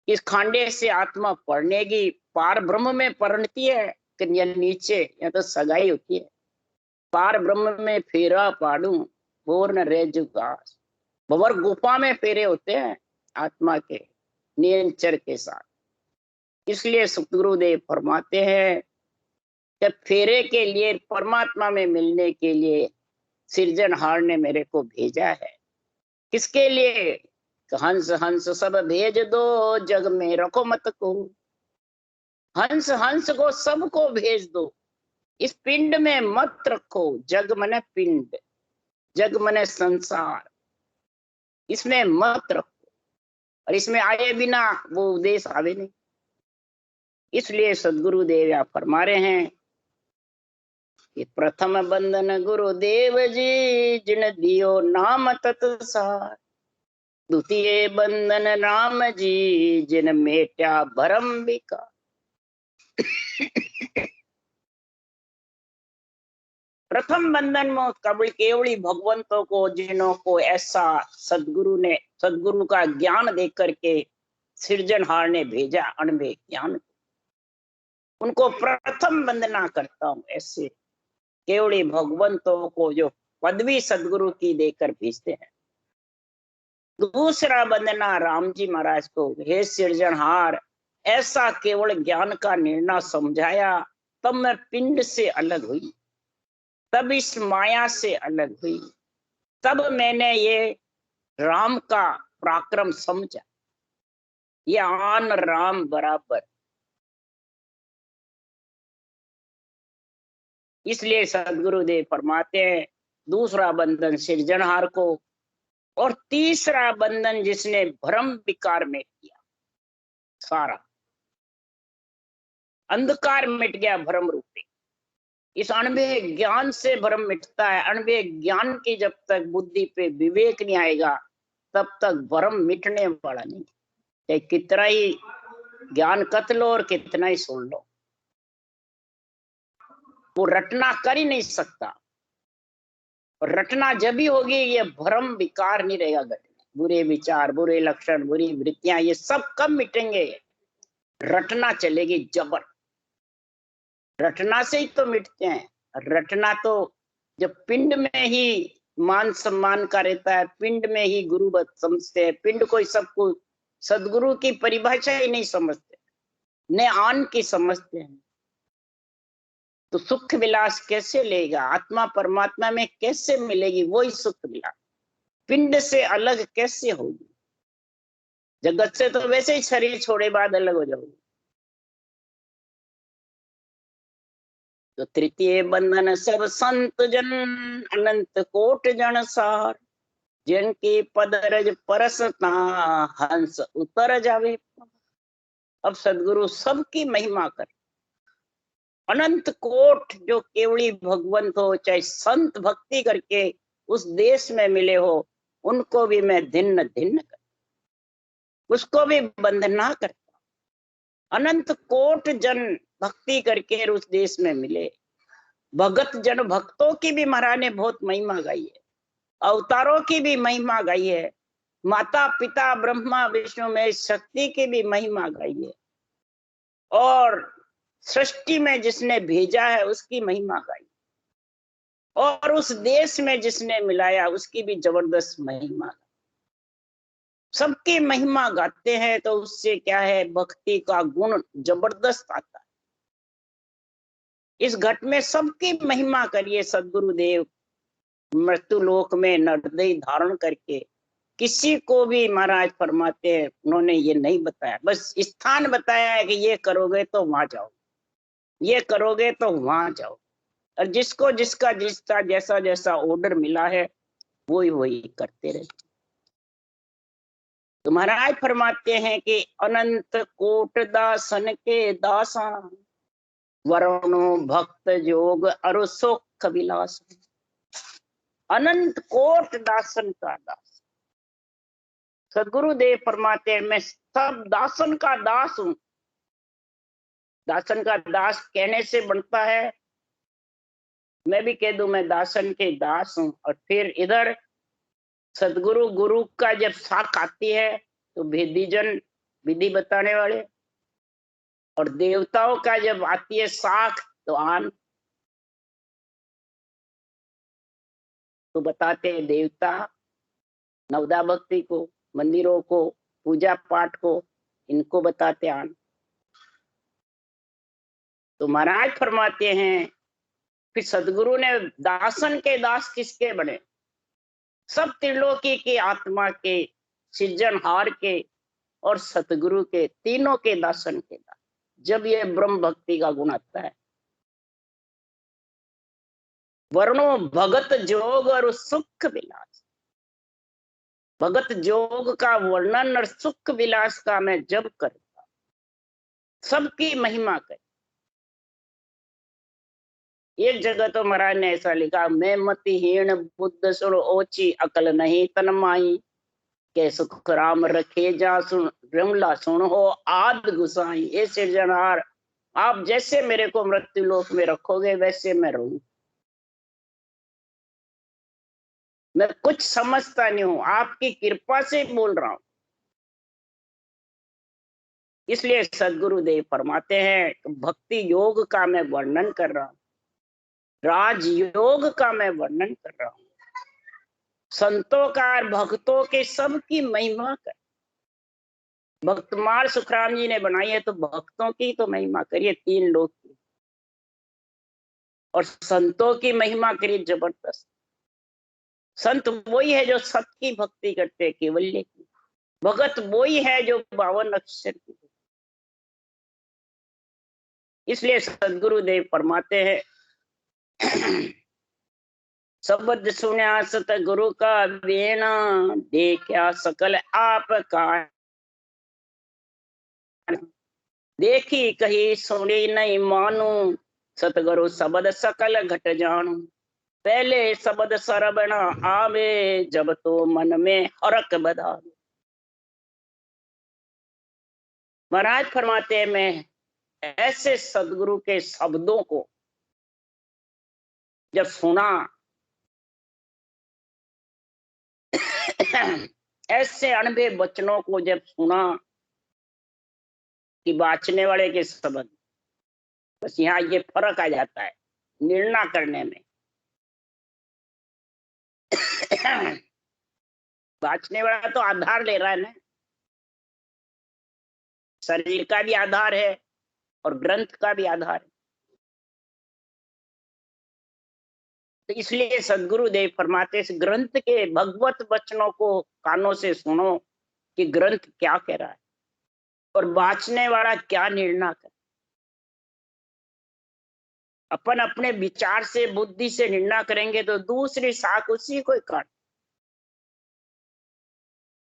इस खांडे से आत्मा पढ़नेगी, पार ब्रह्म में परिणति है कि या नीचे, या तो सगाई होती है। पार ब्रह्म में फेरा पाडू बोर न रह जुगास। भंवर गुफा में फेरे होते हैं आत्मा के नियंचर के साथ। इसलिए सतगुरुदेव फरमाते हैं कि फेरे के लिए, परमात्मा में मिलने के लिए सृजनहार ने मेरे को भेजा है। किसके लिए? हंस हंस सब भेज दो, जग में रखो मत को। हंस हंस को सबको भेज दो, इस पिंड में मत रखो। जग मने पिंड, जग मने संसार, इसमें मत रखो। और इसमें आए बिना वो उद्देश्य आवे नहीं। इसलिए सदगुरुदेव या फरमा रहे हैं कि प्रथम बंधन गुरुदेव जी, जिन दियो नाम तत्सार। द्वितीय बंधन राम जी, जिन मेट्या भरम विकार। प्रथम बंधन में केवली भगवंतों को, जिन्हों को ऐसा सदगुरु का ज्ञान दे करके सृजनहार ने भेजा, अणबे ज्ञान, उनको प्रथम वंदना करता हूं। ऐसे केवली भगवंतों को जो पदवी सदगुरु की देकर भेजते हैं। दूसरा वंदना राम जी महाराज को, हे सृजनहार, ऐसा केवल ज्ञान का निर्णय समझाया, तब मैं पिंड से अलग हुई, तब इस माया से अलग हुई, तब मैंने ये राम का पराक्रम समझा। ये आन राम बराबर। इसलिए सदगुरुदेव फरमाते हैं दूसरा बंधन सृजनहार को, और तीसरा बंधन जिसने भ्रम विकार मिट किया, सारा अंधकार मिट गया भ्रम रूपी। इस अणबे ज्ञान से भ्रम मिटता है। अणबे ज्ञान की जब तक बुद्धि पे विवेक नहीं आएगा, तब तक भ्रम मिटने वाला नहीं। चाहे कितना ही ज्ञान कत लो और कितना ही सुन लो, वो रटना कर ही नहीं सकता। और रटना जब भी होगी, ये भ्रम विकार नहीं रहेगा घर में। बुरे विचार, बुरे लक्षण, बुरी वृत्तियां, ये सब कब मिटेंगे? रटना चलेगी जबर। रटना से ही तो मिटते हैं। रटना तो जब पिंड में ही मान सम्मान का रहता है, पिंड में ही गुरु समझते हैं, पिंड को सबको सदगुरु की परिभाषा ही नहीं समझते, न आन की समझते हैं, तो सुख विलास कैसे लेगा? आत्मा परमात्मा में कैसे मिलेगी? वही सुख विलास पिंड से अलग कैसे होगी? जगत से तो वैसे ही शरीर छोड़े बाद अलग हो जाओगे। तो तृतीय बंधन सब संत जन, अनंत कोट जन सार। जिनकी पदरज परसता, हंस उतर जावे। अब सदगुरु सबकी महिमा कर। अनंत कोट जो केवली भगवंत हो, चाहे संत भक्ति करके उस देश में मिले हो, उनको भी मैं धिन्न धिन्न कर, उसको भी वंदना करता। अनंत कोट जन भक्ति करके उस देश में मिले। भगत जन, भक्तों की भी महाराज ने बहुत महिमा गाई है, अवतारों की भी महिमा गाई है, माता पिता ब्रह्मा विष्णु में शक्ति की भी महिमा गाई है, और सृष्टि में जिसने भेजा है उसकी महिमा गाई, और उस देश में जिसने मिलाया उसकी भी जबरदस्त महिमा। सबकी महिमा गाते हैं तो उससे क्या है, भक्ति का गुण जबरदस्त आता है। इस घट में सबकी महिमा करिए। सदगुरुदेव मृत्यु लोक में नरदेह धारण करके किसी को भी महाराज फरमाते हैं, उन्होंने ये नहीं बताया, बस स्थान बताया है कि ये करोगे तो वहां जाओ, ये करोगे तो वहां जाओ। और जिसको जिसका जिसका जैसा जैसा ऑर्डर मिला है वही वही करते रहे। तो महाराज फरमाते हैं कि अनंत कोट दासन के दासा, वरुणो भक्त जोग अरु सुख विलास। अनंत कोट दासन का दास। सदगुरुदेव फरमाते हैं मैं सब दासन का दास हूं। दासन का दास कहने से बनता है, मैं भी कह दूं मैं दासन के दास हूं। और फिर इधर सदगुरु गुरु का जब साख आती है तो भेदीजन विधि बताने वाले। और देवताओं का जब आती है साख तो आन, तो बताते हैं देवता नवदा भक्ति को, मंदिरों को, पूजा पाठ को, इनको बताते आन। तो महाराज फरमाते हैं फिर सदगुरु ने दासन के दास किसके बने? सब त्रिलोकी की आत्मा के, सृजनहार के और सतगुरु के, तीनों के दासन के दास। जब ये ब्रह्म भक्ति का गुण आता है, वर्णो भगत जोग और सुख विलास, भगत जोग का वर्णन और सुख विलास का मैं जब करता, सबकी महिमा कर। एक जगह तो महाराज ने ऐसा लिखा, मैं मतिहीन बुद्ध सुन ओची, अकल नहीं तन माई, के सुख राम रखे जा सुन, रमला सुन हो आद गुसाई। ये सृजनहार, आप जैसे मेरे को मृत्यु लोक में रखोगे वैसे मैं रहूं। मैं कुछ समझता नहीं हूं, आपकी कृपा से बोल रहा हूं। इसलिए सदगुरुदेव फरमाते हैं भक्ति योग का मैं वर्णन कर रहा हूं, राजयोग का मैं वर्णन कर रहा हूं, संतों का और भक्तों के सबकी महिमा कर। भक्तमाल सुखराम जी ने बनाई है तो भक्तों की तो महिमा करिए, तीन लोग की, और संतों की महिमा करिए जबरदस्त। संत वही है जो सत की भक्ति करते हैं, केवल्य की। भगत वही है जो 52 अक्षर की। इसलिए सदगुरुदेव फरमाते हैं शब्द सुना सतगुरु का बेना, देखा सकल आप का, देखी कही सुनी नहीं मानू, सतगुरु शब्द सकल घट जानू। पहले शब्द सरबण आवे, जब तो मन में हरक बधावे। महाराज फरमाते हैं मैं ऐसे सदगुरु के शब्दों को जब सुना, ऐसे अनबे वचनों को जब सुना कि बाचने वाले के शब्द, बस यहाँ ये फर्क आ जाता है निर्णय करने में। बाचने वाला तो आधार ले रहा है ना, शरीर का भी आधार है और ग्रंथ का भी आधार है। तो इसलिए सदगुरु देव फरमाते इस ग्रंथ के भगवत वचनों को कानों से सुनो कि ग्रंथ क्या कह रहा है और बाचने वाला क्या निर्णय कर। अपन अपने विचार से बुद्धि से निर्णय करेंगे तो दूसरी शाख उसी को काट।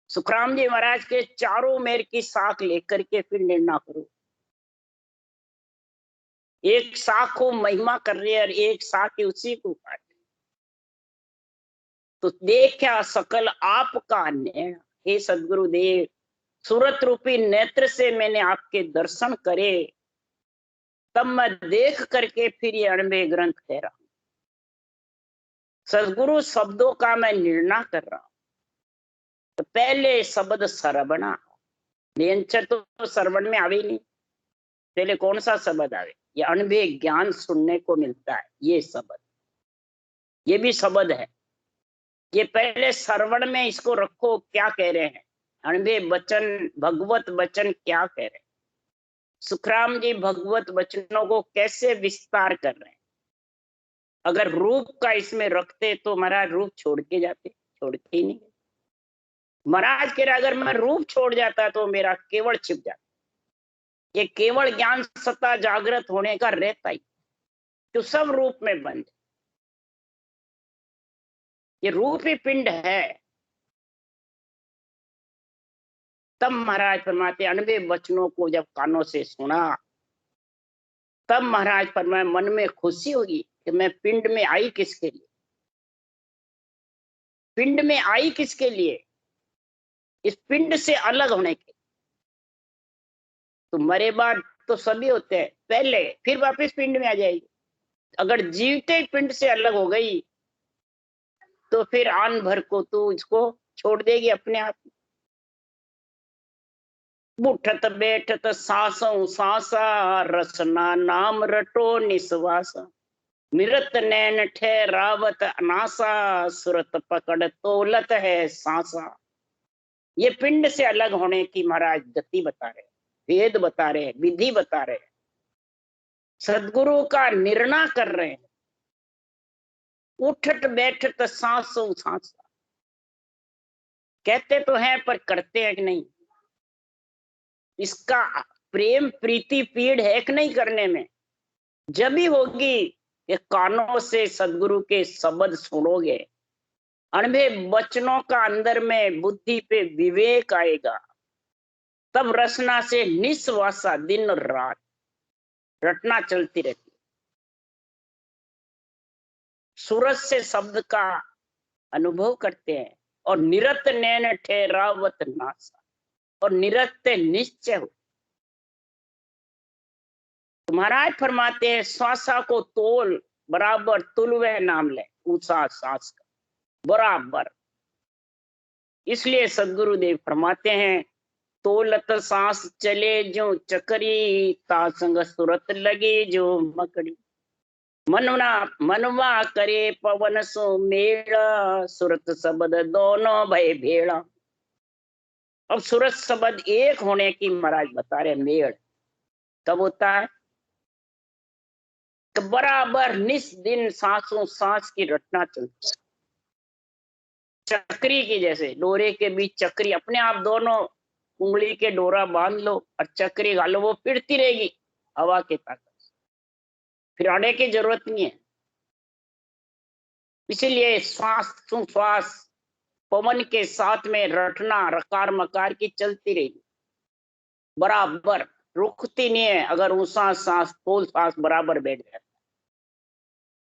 सुखराम जी महाराज के चारों मेर की शाख लेकर के फिर निर्णय करो। एक शाख को महिमा कर रहे और एक शाख के उसी को काट। तो देखा सकल आपका निर्णय, हे सदगुरुदेव सूरत रूपी नेत्र से मैंने आपके दर्शन करे, तब मैं देख करके फिर ये अणबे ग्रंथ कह रहा हूं। सदगुरु शब्दों का मैं निर्णय कर रहा हूं। तो पहले शब्द सरवणा, नियंचर तो सरवण में आवे नहीं, पहले कौन सा शब्द आवे? ये अणबे ज्ञान सुनने को मिलता है, ये शब्द, ये भी शब्द है। ये पहले सरवण में इसको रखो, क्या कह रहे हैं अणबे वचन, भगवत वचन क्या कह रहे हैं। सुखराम जी भगवत वचनों को कैसे विस्तार कर रहे हैं। अगर रूप का इसमें रखते तो महाराज रूप छोड़ के जाते, छोड़ते ही नहीं। महाराज कह रहे अगर मैं रूप छोड़ जाता तो मेरा केवल छिप जाता। ये केवल ज्ञान सत्ता जागृत होने का रहता ही, तो सब रूप में बंद। ये रूप ही पिंड है। तब महाराज फरमाते अनबे वचनों को जब कानों से सुना, तब महाराज फरमाए मन में खुशी होगी कि मैं पिंड में आई किसके लिए, पिंड में आई किसके लिए, इस पिंड से अलग होने के। तो मरे बाद तो सभी होते हैं पहले, फिर वापस पिंड में आ जाएगी। अगर जीवते पिंड से अलग हो गई तो फिर आन भर को तू इसको छोड़ देगी अपने आप। उठत बैठत सांसों सांसा, रसना नाम रटो निस्वासा। मिरत नैन ठहरावत अनासा, सुरत पकड़ तोलत है सांसा। ये पिंड से अलग होने की महाराज गति बता रहे, भेद बता रहे, विधि बता रहे, सदगुरु का निर्णय कर रहे हैं। उठत बैठत सांसों सांसा, कहते तो हैं पर करते हैं कि नहीं? इसका प्रेम प्रीति पीड़ है कि नहीं करने में? जब भी होगी ये कानों से सदगुरु के शब्द सुनोगे, अनभे वचनों का अंदर में बुद्धि पे विवेक आएगा, तब रसना से निस्वासा दिन और रात रटना चलती रहती। सूरज से शब्द का अनुभव करते हैं और निरत नैन ठहरावत नासा, और निरत निश्चय हो। महाराज फरमाते हैं श्वासा को तोल बराबर तुलवे नाम ले, ऊंचा सांस का बराबर। इसलिए सदगुरुदेव फरमाते हैं तोलत सांस चले जो चकरी, तासंग सुरत लगे जो मकड़ी। मनवा करे पवन सो मेड़ा, सुरत शब्द दोनों भय भेड़ा। अब सुरत शब्द एक होने की महाराज बता रहे मेड़ कब होता है? तो बराबर निस दिन सांसों सांस की रटना चलती है। चक्री की जैसे डोरे के बीच चक्री, अपने आप दोनों उंगली के डोरा बांध लो और चक्री गालो, वो फिरती रहेगी हवा के ताकत, फिर आने की जरूरत नहीं है। इसीलिए श्वास श्वास पवन के साथ में रटना रकार मकार की चलती रहेगी, बराबर रुकती नहीं है। अगर ऊंचा सांस फूल सांस बराबर बैठ जाए,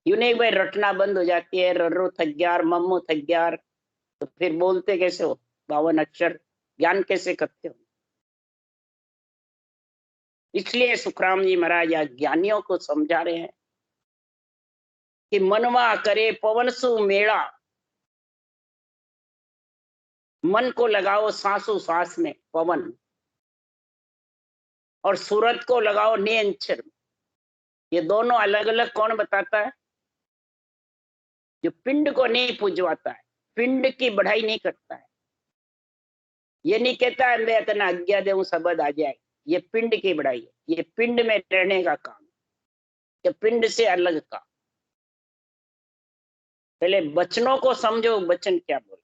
यूं नहीं भाई रटना बंद हो जाती है, रर्रो थक ग्यार मम्मो थक ग्यार, तो फिर बोलते कैसे हो? 52 अक्षर ज्ञान कैसे करते हो? इसलिए सुखराम जी महाराज या ज्ञानियों को समझा रहे हैं कि मनवा करे पवन सु मेड़ा, मन को लगाओ सांसों सांस में पवन, और सूरत को लगाओ नियंचर। ये दोनों अलग अलग कौन बताता है? जो पिंड को नहीं पुजवाता है, पिंड की बढ़ाई नहीं करता है। ये नहीं कहता है मैं इतना आज्ञा दे शब्द आ जाए, ये पिंड की बढ़ाई है, ये पिंड में रहने का काम, ये पिंड से अलग का। पहले वचनों को समझो, वचन क्या बोल रहे।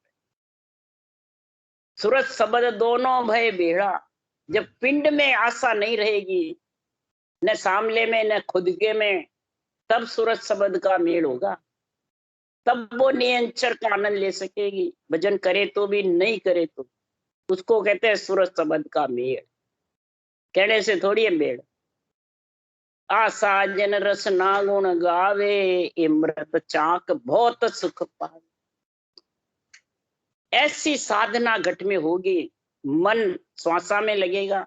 सूरत शब्द दोनों भय बेड़ा, जब पिंड में आशा नहीं रहेगी, न सामले में न खुद के में, तब सूरत शब्द का मेल होगा, तब वो नियंचर का आनंद ले सकेगी। भजन करे तो भी नहीं करे तो, उसको कहते हैं सूरत शब्द का मेल। कहने से थोड़ी है मेल। आशा जन रस ना गुण गावे, इमृत चाक बहुत सुख पावे। ऐसी साधना घट में होगी, मन श्वासा में लगेगा,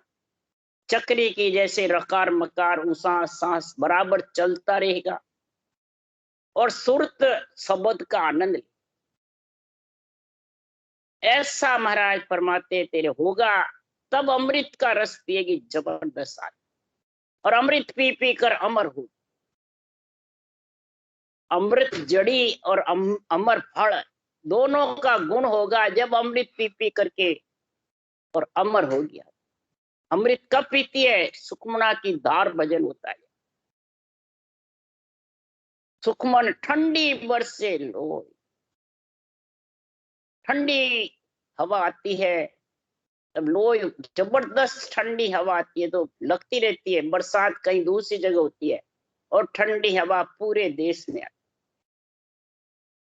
चक्री की जैसे रकार मकार ऊंचा सांस बराबर चलता रहेगा, और सुरत शब्द का आनंद ले। ऐसा महाराज फरमाते तेरे होगा, तब अमृत का रस पिएगी जबरदस्त आदमी, और अमृत पी पी कर अमर हो। अमृत जड़ी और अमर फल दोनों का गुण होगा जब अमृत पी पी करके और अमर हो गया। अमृत कब पीती है? सुखमना की धार भजन होता है। सुखमन ठंडी बरसे लो, ठंडी हवा आती है, तब लोई जबरदस्त ठंडी हवा आती है तो लगती रहती है। बरसात कहीं दूसरी जगह होती है और ठंडी हवा पूरे देश में आती है।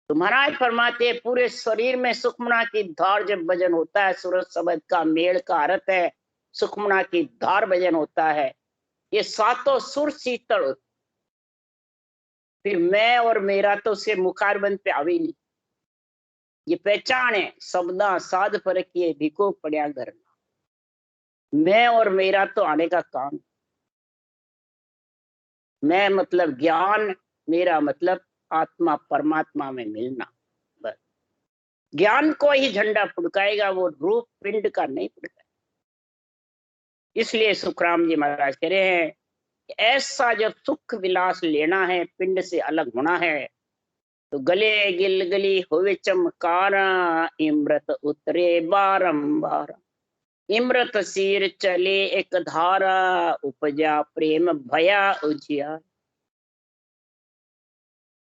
तो महाराज फरमाते हैं पूरे शरीर में सुखमना की धार जब भजन होता है, सूरज शब्द का मेल का अर्थ है सुखमना की धार भजन होता है, ये सातों सुर शीतल। फिर मैं और मेरा तो उसके मुखारबंद पे आवे नहीं। ये पहचान है शब्दा साध फर्क ये भिको पड़िया करना। मैं और मेरा तो आने का काम। मैं मतलब ज्ञान, मेरा मतलब आत्मा परमात्मा में मिलना। बस ज्ञान को ही झंडा फुड़काएगा, वो रूप पिंड का नहीं फुड़काएगा। इसलिए सुखराम जी महाराज कह रहे हैं, ऐसा जब सुख विलास लेना है, पिंड से अलग होना है, तो गले गिलगली होवे चमकारा, इमृत उतरे बारंबार। इमृत सिर चले एक धारा, उपजा प्रेम भया उजिया।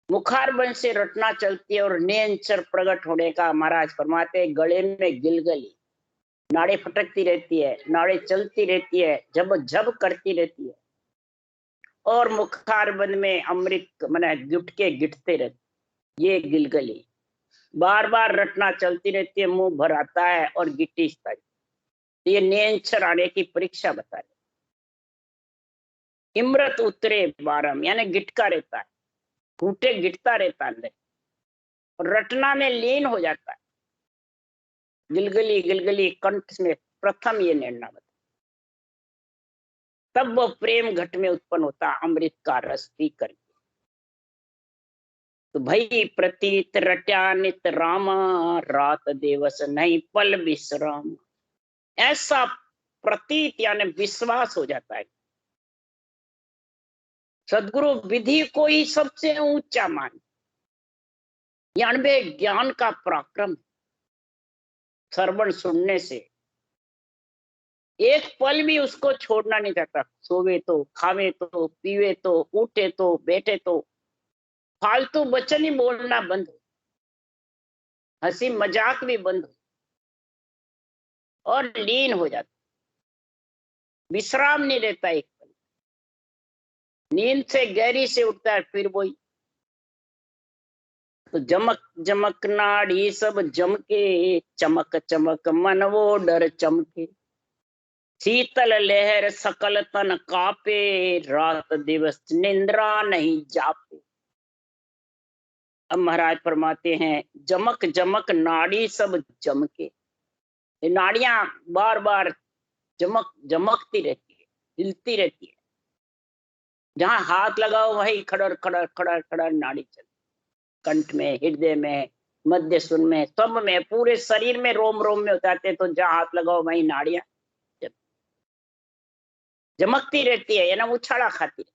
मुखार बन से रटना चलती है और नेंचर प्रकट होने का महाराज फरमाते, गले में गिलगली, नाड़े फटकती रहती है, नाड़े चलती रहती है, जब जब करती रहती है, और मुखार बन में अमृत मने गुटके गिटते रहते। ये गिलगली बार बार रटना चलती रहती है, मुंह भर आता है और गिट्टी। ये नेंचर आने की परीक्षा बता रहे। इमृत उतरे बारम यानी गिटका रहता है, घूटे गिटता रहता है अंदर, और रटना में लीन हो जाता है। गिलगली गिलगली कंठ में प्रथम ये निर्णय बता, तब वो प्रेम घट में उत्पन्न होता, अमृत का रस पी करके। तो भई प्रतीत रट्या नित रामा, रात दिवस नहीं पल विश्राम। ऐसा प्रतीत यानी विश्वास हो जाता है, सदगुरु विधि को ही सबसे ऊंचा मान, यानी ज्ञान का पराक्रम। श्रवण सुनने से एक पल भी उसको छोड़ना नहीं चाहता, सोवे तो, खावे तो, पीवे तो, उठे तो, बैठे तो, फालतू वचन ही बोलना बंद हो, हंसी मजाक भी बंद हो, और लीन हो जाता। विश्राम नहीं रहता एक पल, नींद से गहरी से उठता है फिर वही। तो जमक जमक नाड़ी सब जमके, चमक चमक मन वो डर चमके। शीतल लहर सकल तन कापे, रात दिवस निंद्रा नहीं जापे। अब महाराज फरमाते हैं, जमक जमक नाड़ी सब जमके, ये नाड़ियां बार बार जमकती रहती है, हिलती रहती है। जहां हाथ लगाओ वही खड़र खड़र खड़र खड़र नाड़ी चलती, कंठ में, हृदय में, मध्य सुन में, सब में, पूरे शरीर में, रोम रोम में हो जाते। तो जहां हाथ लगाओ वही नाड़ियां जमकती रहती है, यानी उछाड़ा खाती है।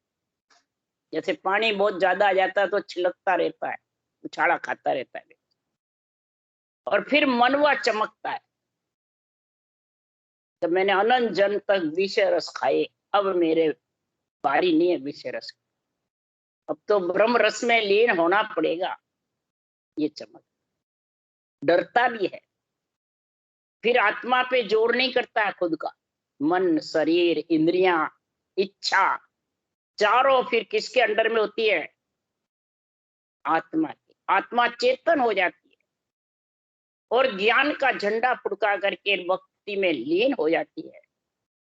जैसे पानी बहुत ज्यादा आ जाता है तो छिलकता रहता है, उछाड़ा खाता रहता है, और फिर मनवा चमकता है। जब मैंने अनंत जन तक विषय रस खाए, अब मेरे बारी नहीं है विषय रस, अब तो ब्रह्म रस में लीन होना पड़ेगा। ये चमक, डरता भी है, फिर आत्मा पे जोर नहीं करता है खुद का। मन, शरीर, इंद्रियां, इच्छा, चारों फिर किसके अंडर में होती है? आत्मा की। आत्मा चेतन हो जाती है और ज्ञान का झंडा फुड़का करके भक्ति में लीन हो जाती है।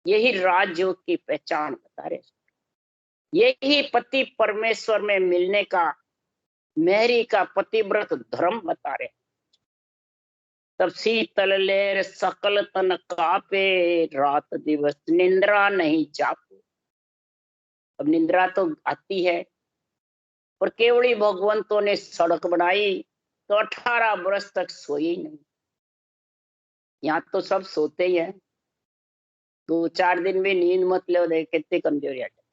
यही राजयोग की पहचान बता रहे, यही पति परमेश्वर में मिलने का, मेहरी का पतिव्रत धर्म बता रहे। तब शीतल लहर सकल तन कापे, रात दिवस निंद्रा नहीं जापे। अब निंद्रा तो आती है, और केवड़ी भगवंतों ने सड़क बनाई तो 18 वर्ष तक सोई नहीं। यहाँ तो सब सोते ही है, 2-4 दिन भी नींद मत लो, देख कितनी कमजोरी आ जाए।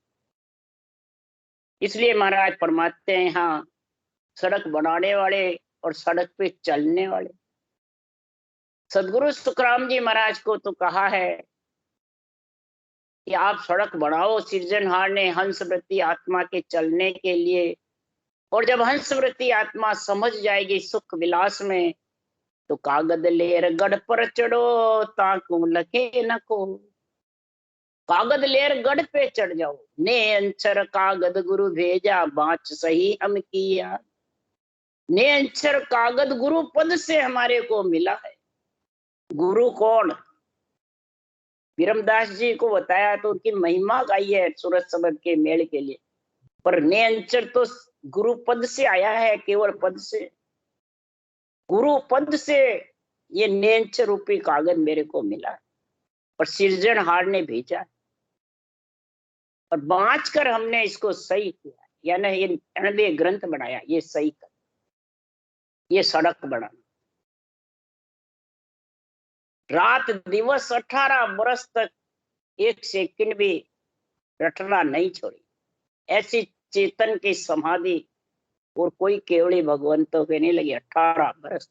इसलिए महाराज फरमाते हैं, यहाँ सड़क बनाने वाले और सड़क पे चलने वाले। सदगुरु सुखराम जी महाराज को तो कहा है कि आप सड़क बनाओ, सृजनहार ने हंस वृत्ति आत्मा के चलने के लिए। और जब हंस वृत्ति आत्मा समझ जाएगी सुख विलास में, तो कागद लेर गढ़ पर चढ़ो, ताकू लखे न को। कागद लेर गढ़ पे चढ़ जाओ, ने अंचर कागद गुरु भेजा, बाँच सही हम किया। ने अंचर कागद गुरु पद से हमारे को मिला है। गुरु कौन? विरमदास जी को बताया तो उनकी महिमा गाई है सूरत सबद के मेल के लिए, पर नेंचर तो गुरु पद से आया है, केवल पद से, गुरु पद से ये नेंचर रूपी कागज मेरे को मिला है, और सृजनहार ने भेजा, और बाँच कर हमने इसको सही किया, यानी ये ग्रंथ बनाया, ये सही कर, ये सड़क बना। रात दिवस 18 वर्ष तक एक सेकंड भी रटना नहीं छोड़ी। ऐसी चेतन की समाधि और कोई केवली भगवंतों के नहीं लगी। 18 बरस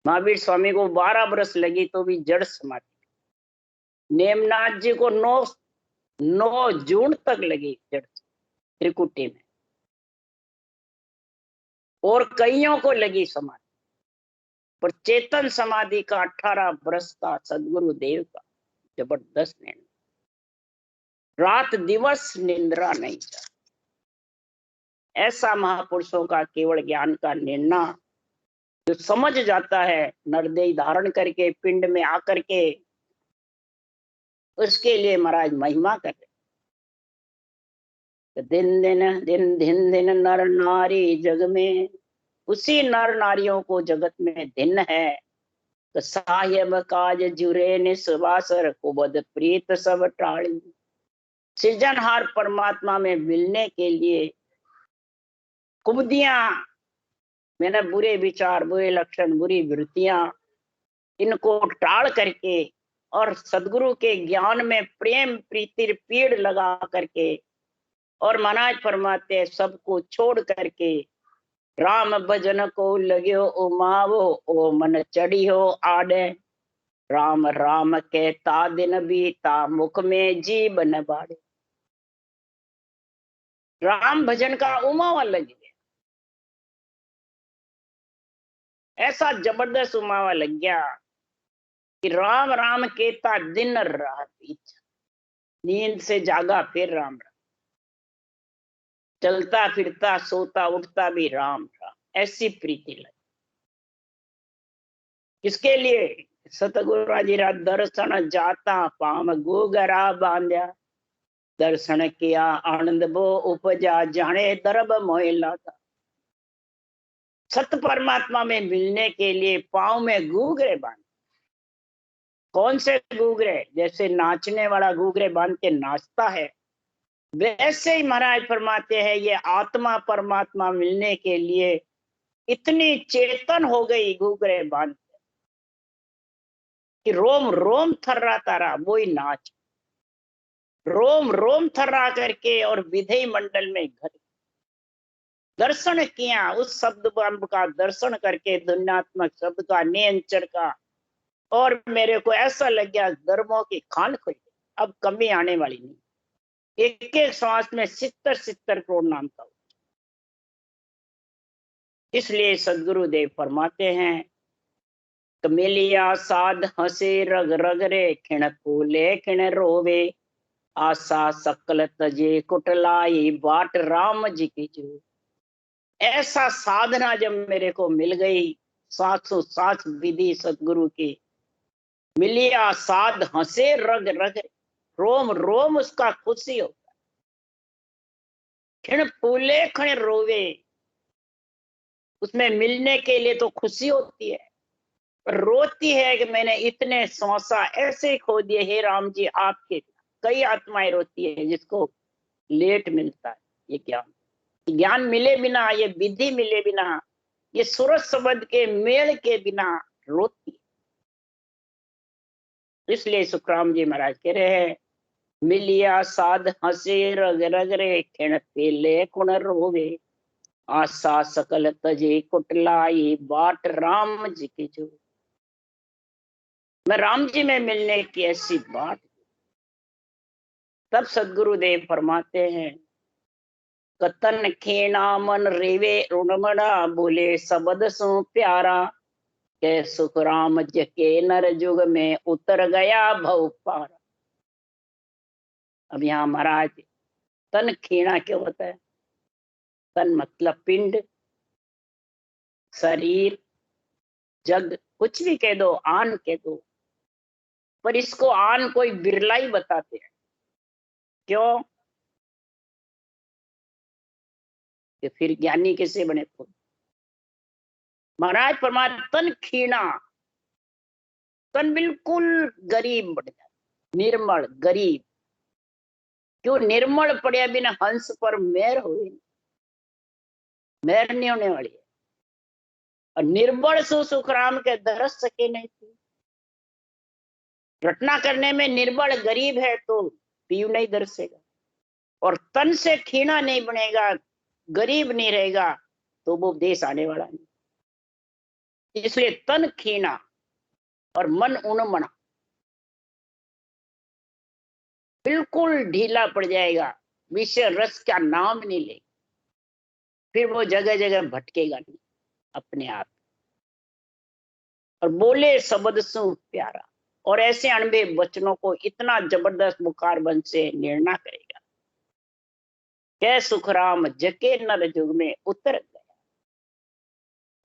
महावीर स्वामी को 12 बरस लगी तो भी जड़ समाधि। नेमनाथ जी को 9 जून तक लगी जड़ त्रिकुटी में, और कईयों को लगी समाधि, पर चेतन समाधि का 18 बरस का सदगुरु देव का जबरदस्त निर्णय। रात दिवस निंद्रा नहीं जा। ऐसा महापुरुषों का केवल ज्ञान का निर्णय जो समझ जाता है, नरदेह धारण करके पिंड में आकर के, उसके लिए महाराज महिमा कर रहे। दिन दिन नर नारी जग में, उसी नर नारियों को जगत में दिन है। तो साहेब काज जुरे निस्वासर कुबद प्रीत सब टाड़ी। सृजनहार परमात्मा में मिलने के लिए कुबदियां, मैंने बुरे विचार, बुरे लक्षण, बुरी वृत्तियां, इनको टाल करके और सदगुरु के ज्ञान में प्रेम प्रीति पीड़ लगा करके और महाराज फरमाते सबको छोड़ करके राम भजन को लग्यो उमावो, ओ मन चढ़ियो आड़े। राम राम कहता दिन बीता, मुख में जीवन बाड़े। राम भजन का उमावा लग गया, ऐसा जबरदस्त उमावा लग गया कि राम राम कहता दिन रात बीत। नींद से जागा फिर राम राम, चलता फिरता सोता उठता भी राम राम, ऐसी प्रीति लगी। किसके लिए? सतगुरु जी रा दर्शन जाता पाम गोगरा बांध्या। दर्शन किया आनंद बो उपजा, जाने दरब मोह लाता। सत परमात्मा में मिलने के लिए पांव में घूघरे बांध। कौन से घूघरे? जैसे नाचने वाला घूघरे बांध के नाचता है, वैसे ही महाराज फरमाते हैं ये आत्मा परमात्मा मिलने के लिए इतनी चेतन हो गई घूघरे बांध कि रोम रोम थर्राता रहा। वो ही नाच, रोम रोम थर्रा करके और विधेय मंडल में घर दर्शन किया। उस शब्द का दर्शन करके, दुनियात्मक शब्द का, नियंचर का, और मेरे को ऐसा लग गया धर्मों की खान खुल गई, अब कमी आने वाली नहीं। एक एक श्वास में 70 करोड़ नाम का। इसलिए सदगुरु देव फरमाते हैं, कमेलिया साध हंसे रग रग रे, खिण फूले खिण रोवे। आशा सकल तजे कुटलाई, बाट राम जी की जो। ऐसा साधना जब मेरे को मिल गई, 707 विधि सदगुरु की मिलिया साध हंसे रग रग, रोम रोम उसका खुशी होता। खिण फूले खिण रोवे, उसमें मिलने के लिए तो खुशी होती है, रोती है कि मैंने इतने सांसा ऐसे ही खो दिए हे राम जी आपके। कई आत्माएं रोती है जिसको लेट मिलता है ये ज्ञान। ज्ञान मिले बिना, ये विधि मिले बिना, ये सूरज शब्द के मेल के बिना रोती है। इसलिए सुखराम जी महाराज कह रहे हैं, मिलिया साध हंसे रग रग रे, खिण पेले कुण रोवे। आशा सकल तजे कुटलाई, बाट राम जी की जो। मैं राम जी में मिलने की ऐसी बात। तब सदगुरुदेव फरमाते हैं, कतन खेना मन रेवे रुणमणा, बोले सबद सो प्यारा। के सुख राम जके नर जुग में, उतर गया भव पारा। अब यहाँ महाराज तन खीणा क्यों होता है? तन मतलब पिंड, शरीर, जग, कुछ भी कह दो, आन कह दो, पर इसको आन कोई बिरला ही बताते हैं। क्यों? कि फिर ज्ञानी कैसे बने खुद? महाराज फरमाते तन खीणा, तन बिल्कुल गरीब बढ़ जाए, निर्मल गरीब। क्यों निर्मल पड़े बिना हंस पर मेहर हुई, मेहर नहीं होने वाली है। और निर्बल सु सुखराम के दरस सके नहीं थी। रटना करने में निर्बल गरीब है तो पीयू नहीं दरसेगा, और तन से खीना नहीं बनेगा, गरीब नहीं रहेगा तो वो देश आने वाला नहीं। इसलिए तन खीना और मन उन्मना, बिल्कुल ढीला पड़ जाएगा, विषय रस का नाम नहीं लेगा, फिर वो जगह जगह भटकेगा नहीं अपने आप, और बोले शब्द सु प्यारा, और ऐसे अणबे वचनों को इतना जबरदस्त बुखार बन से निर्णय करेगा। कै सुखराम जके नर युग में उतर गया,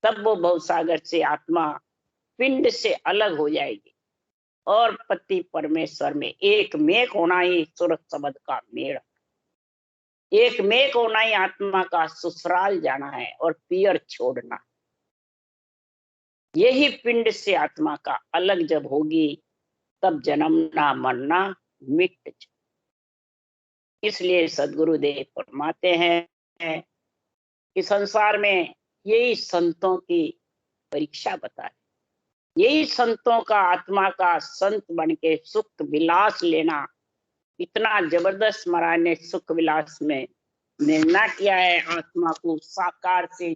तब वो भवसागर से आत्मा पिंड से अलग हो जाएगी और पति परमेश्वर में एक मेक होना ही सुर शब्द का मेल, एक मेक होना ही आत्मा का ससुराल जाना है और पियर छोड़ना। यही पिंड से आत्मा का अलग जब होगी तब जन्मना मरना मिट जाए। इसलिए सदगुरुदेव फरमाते हैं कि संसार में यही संतों की परीक्षा बता है, यही संतों का आत्मा का संत बन के सुख विलास लेना। इतना जबरदस्त महाराज ने सुख विलास में निर्णय किया है, आत्मा को साकार से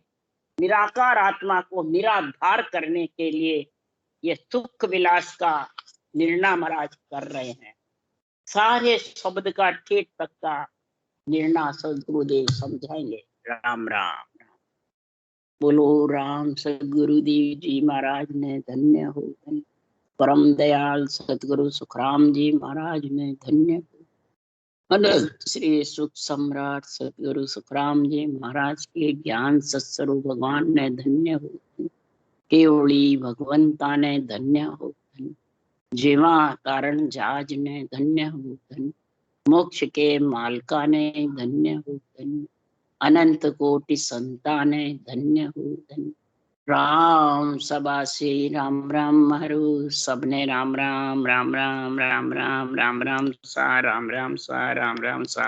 निराकार आत्मा को निराधार करने के लिए ये सुख विलास का निर्णय महाराज कर रहे हैं। सारे शब्द का ठेठ तक का निर्णय सदगुरुदेव समझाएंगे। राम राम। बोलो राम सदगुरुदेव जी महाराज ने धन्य हो, धन्य। परम दयाल सदगुरु सुखराम जी महाराज ने धन्य हो। अनंत श्री सुख सम्राट सदगुरु सुखराम जी महाराज के ज्ञान सत्स्वरूप भगवान ने धन्य हो, केवली भगवंता ने धन्य हो, धन्य। जीवा कारण जाज ने धन्य हो, धन्य। मोक्ष के मालका ने धन्य हो, धन्य। अनंत कोटि संताने धन्य हो, धन्य। राम सबा से राम राम हरु, सबने राम राम राम राम राम राम राम राम सा, राम राम सा, राम राम सा।